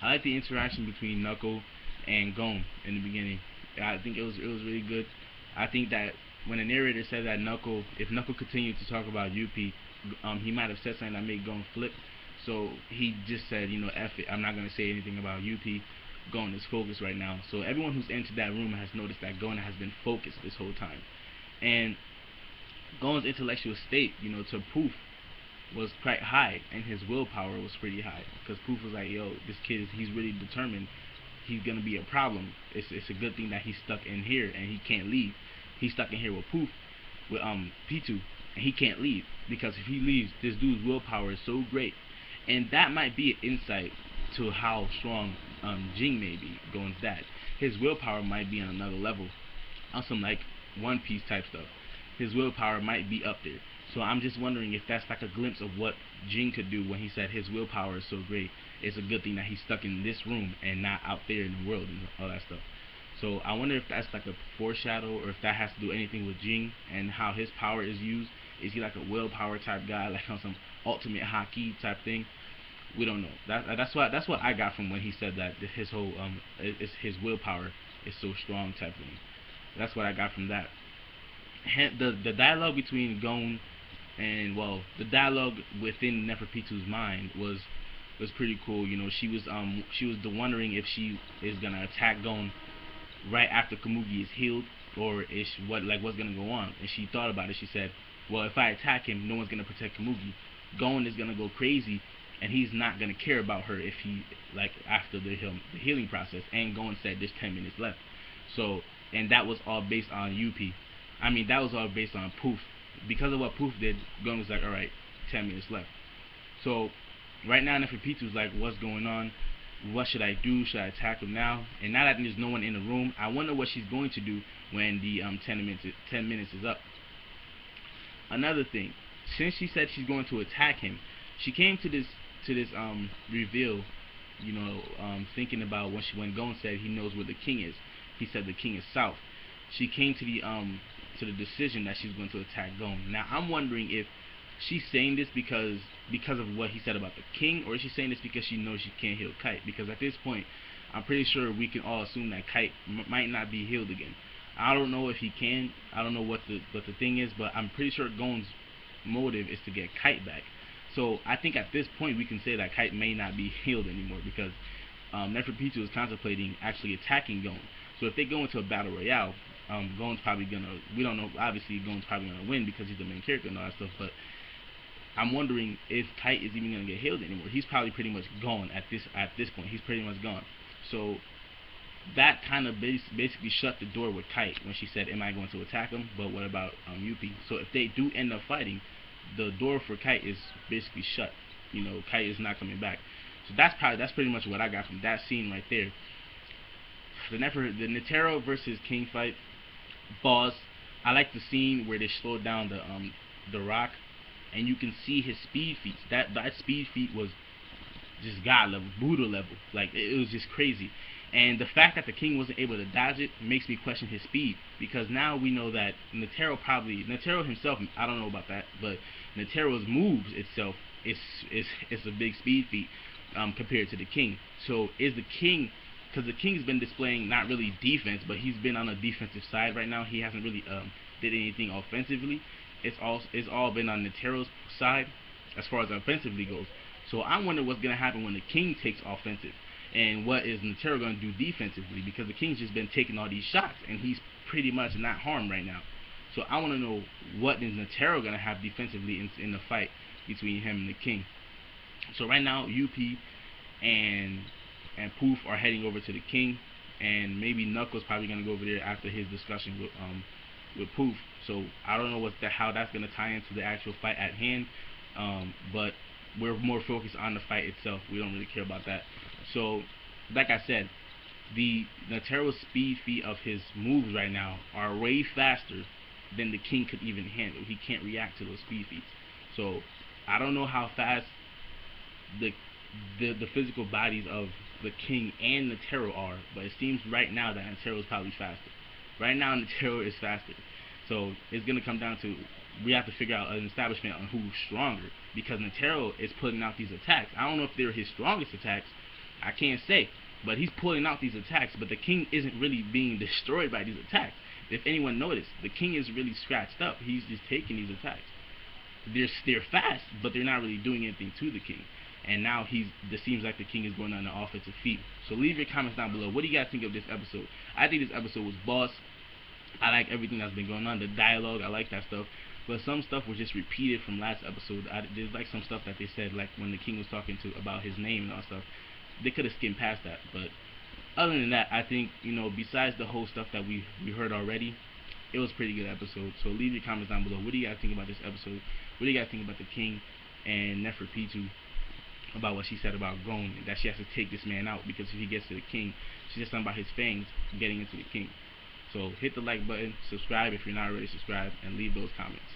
I like the interaction between Knuckle and Gon in the beginning. I think it was really good. I think that when the narrator said that if Knuckle continued to talk about Yuppie, he might have said something that made Gon flip. So he just said, F it. I'm not gonna say anything about Yuppie. Gon is focused right now. So everyone who's entered that room has noticed that Gon has been focused this whole time. And Gon's intellectual state, to Poof was quite high, and his willpower was pretty high. Because Poof was like, yo, this kid, he's really determined. He's gonna be a problem. It's a good thing that he's stuck in here and he can't leave. He's stuck in here with Poof, with P2, and he can't leave, because if he leaves, this dude's willpower is so great. And that might be an insight to how strong Jing may be, Gon's dad. His willpower might be on another level, on some like One Piece type stuff. His willpower might be up there. So I'm just wondering if that's like a glimpse of what Jing could do when he said his willpower is so great. It's a good thing that he's stuck in this room and not out there in the world and all that stuff. So I wonder if that's like a foreshadow, or if that has to do anything with Jing and how his power is used. Is he like a willpower type guy, like on some ultimate hockey type thing? We don't know. That's what I got from when he said that his whole his willpower is so strong type thing. That's what I got from that. The dialogue between Gon and, well, the dialogue within Neferpitu's mind was pretty cool. She was wondering if she is gonna attack Gon right after Komugi is healed, or is what's gonna go on. And she thought about it. She said, well, if I attack him, no one's gonna protect Komugi. Gon is gonna go crazy, and he's not gonna care about her if he after the healing process. And Gon said there's 10 minutes left. So, and that was all based on Yuppie. I mean, that was all based on Poof. Because of what Poof did, Gon was like, alright, 10 minutes left. So right now Neferpitu's like, what's going on? What should I do? Should I attack him now? And now that there's no one in the room, I wonder what she's going to do when the 10 minutes is up. Another thing, since she said she's going to attack him, she came to this reveal, thinking about when Gon said he knows where the king is. He said the king is south. She came to the decision that she's going to attack Gon. Now I'm wondering if she's saying this because of what he said about the king, or is she saying this because she knows she can't heal Kite? Because at this point, I'm pretty sure we can all assume that Kite might not be healed again. I don't know if he can. I don't know what the thing is, but I'm pretty sure Gon's motive is to get Kite back. So I think at this point we can say that Kite may not be healed anymore, because Neferpitu is contemplating actually attacking Gon. So if they go into a battle royale, Gon's probably gonna, we don't know, obviously Gon's probably gonna win because he's the main character and all that stuff, but I'm wondering if Kite is even gonna get healed anymore. He's probably pretty much gone at this point. He's pretty much gone. So that kind of basically shut the door with Kite when she said, am I going to attack him? But what about Yuppie? So if they do end up fighting, the door for Kite is basically shut. Kite is not coming back. So that's pretty much what I got from that scene right there. The Netero versus King fight, boss. I like the scene where they slowed down the rock, and you can see his speed feats. That speed feat was just God level, Buddha level. Like, it was just crazy. And the fact that the king wasn't able to dodge it makes me question his speed, because now we know that Netero himself, I don't know about that, but Netero's moves itself is a big speed feat compared to the king. So is the king, because the king's been displaying not really defense, but he's been on a defensive side right now. He hasn't really did anything offensively. It's all been on Netero's side as far as offensively goes. So I wonder what's gonna happen when the king takes offensive, and what is Netero gonna do defensively, because the king's just been taking all these shots and he's pretty much not harmed right now. So I want to know what is Netero gonna have defensively in the fight between him and the king. So right now Yuppie and Poof are heading over to the king, and maybe Knuckles probably gonna go over there after his discussion with Poof. So I don't know how that's gonna tie into the actual fight at hand, but we're more focused on the fight itself. We don't really care about that. So like I said, the Netero's speed feat of his moves right now are way faster than the king could even handle. He can't react to those speed feats. So I don't know how fast the physical bodies of the king and Netero are, but it seems right now that Netero is probably faster. Right now Netero is faster. So it's gonna come down to, we have to figure out an establishment on who's stronger, because Netero is putting out these attacks. I don't know if they're his strongest attacks. I can't say. But he's pulling out these attacks, but the king isn't really being destroyed by these attacks. If anyone noticed, the king is really scratched up. He's just taking these attacks. They're fast, but they're not really doing anything to the king. And now it seems like the king is going on the offensive feet. So leave your comments down below. What do you guys think of this episode? I think this episode was boss. I like everything that's been going on. The dialogue, I like that stuff. But some stuff was just repeated from last episode. There's like some stuff that they said, like when the king was talking about his name and all stuff. They could have skimmed past that. But other than that, I think, besides the whole stuff that we heard already, it was a pretty good episode. So leave your comments down below. What do you guys think about this episode? What do you guys think about the king and Neferpitu, about what she said about Gon, that she has to take this man out because if he gets to the king, she said something about his fangs getting into the king. So hit the like button, subscribe if you're not already subscribed, and leave those comments.